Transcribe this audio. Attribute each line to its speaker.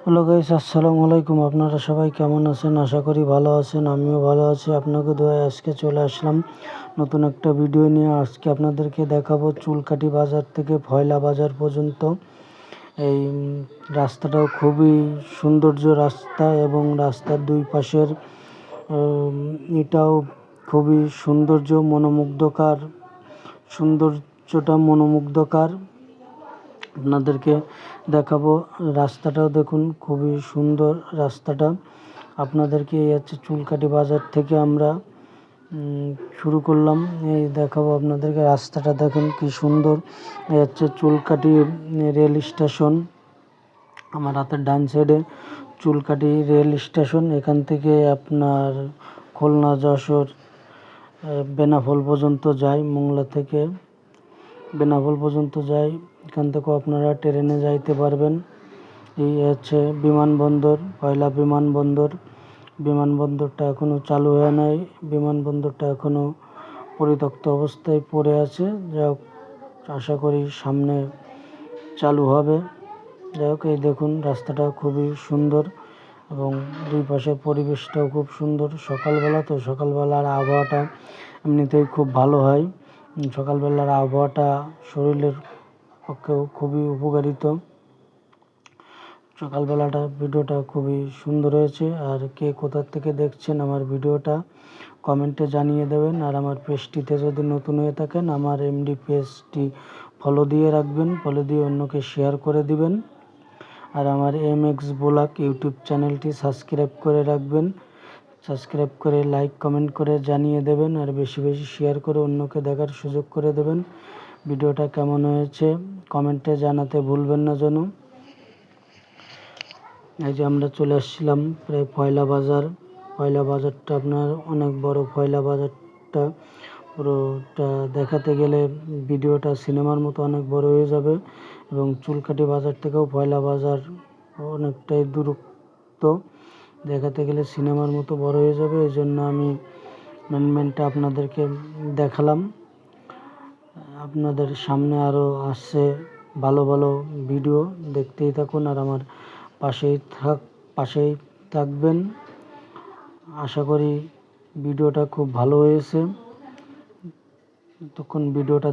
Speaker 1: Hello guys, আসসালামু আলাইকুম। আপনারা সবাই কেমন আছেন? আশা করি ভালো আছেন। আমিও ভালো আছি। আপনাকে দোয়ায় আজকে চলে আসলাম নতুন একটা ভিডিও নিয়ে। আজকে আপনাদেরকে দেখাবো চুলকাটি বাজার থেকে ফয়লা বাজার পর্যন্ত। এই রাস্তাটাও খুবই সৌন্দর্য রাস্তা এবং রাস্তার দুই পাশের এটাও খুবই সৌন্দর্যটা মনোমুগ্ধকর। আপনাদেরকে দেখাবো রাস্তাটাও দেখুন, খুবই সুন্দর রাস্তাটা। আপনাদেরকে এই হচ্ছে চুলকাটি বাজার থেকে আমরা শুরু করলাম। এই দেখাবো আপনাদেরকে রাস্তাটা, দেখুন কি সুন্দর। এই হচ্ছে চুলকাটি রেল স্টেশন। আমার হাতের ডান সাইডে চুলকাটি রেল স্টেশন। এখান থেকে আপনার খুলনা, যশোর, বেনাপোল পর্যন্ত যায়। মোংলা থেকে বেনাপোল পর্যন্ত যায়। এখান থেকেও আপনারা ট্রেনে যাইতে পারবেন। এই হচ্ছে বিমানবন্দর, ফয়লা বিমানবন্দর। বিমানবন্দরটা এখনও চালু হয় নাই। বিমানবন্দরটা এখনও পরিত্যক্ত অবস্থায় পড়ে আছে। যাই হোক, আশা করি সামনে চালু হবে। যাই হোক, এই দেখুন রাস্তাটা খুবই সুন্দর এবং দুই পাশের পরিবেশটাও খুব সুন্দর। সকালবেলা তো, সকালবেলার আবহাওয়াটা এমনিতেই খুব ভালো হয়। সকালবেলার আবহাওয়াটা শরীরের পক্ষেও খুবই উপকারিত। সকালবেলাটা ভিডিওটা খুবই সুন্দর হয়েছে। আর কে কোথা থেকে দেখছেন আমার ভিডিওটা কমেন্টে জানিয়ে দেবেন। আর আমার পেজটিতে যদি নতুন হয়ে থাকেন, আমার এমডি পেজটি ফলো দিয়ে রাখবেন, ফলো দিয়ে অন্যকে শেয়ার করে দিবেন। আর আমার এমএক্স ব্লগ ইউটিউব চ্যানেলটি সাবস্ক্রাইব করে রাখবেন। সাবস্ক্রাইব করে লাইক কমেন্ট করে জানিয়ে দেবেন। আর বেশি বেশি শেয়ার করে অন্যকে দেখার সুযোগ করে দেবেন। ভিডিওটা কেমন হয়েছে কমেন্টে জানাতে ভুলবেন না যেন। এই যে আমরা চলে আসছিলাম প্রায় ফয়লা বাজার। ফয়লা বাজারটা আপনার অনেক বড়। ফয়লা বাজারটা পুরোটা দেখাতে গেলে ভিডিওটা সিনেমার মতো অনেক বড় হয়ে যাবে। এবং চুলকাটি বাজার থেকেও ফয়লা বাজার অনেকটাই দূরত্ব, দেখাতে গেলে সিনেমার মতো বড় হয়ে যাবে। এই জন্য আমি মেনটা আপনাদেরকে দেখালাম। আপনাদের সামনে আরও আসছে ভালো ভালো ভিডিও, দেখতেই থাকুন। আর আমার পাশেই থাকবেন। আশা করি ভিডিওটা খুব ভালো হয়েছে। তখন ভিডিওটা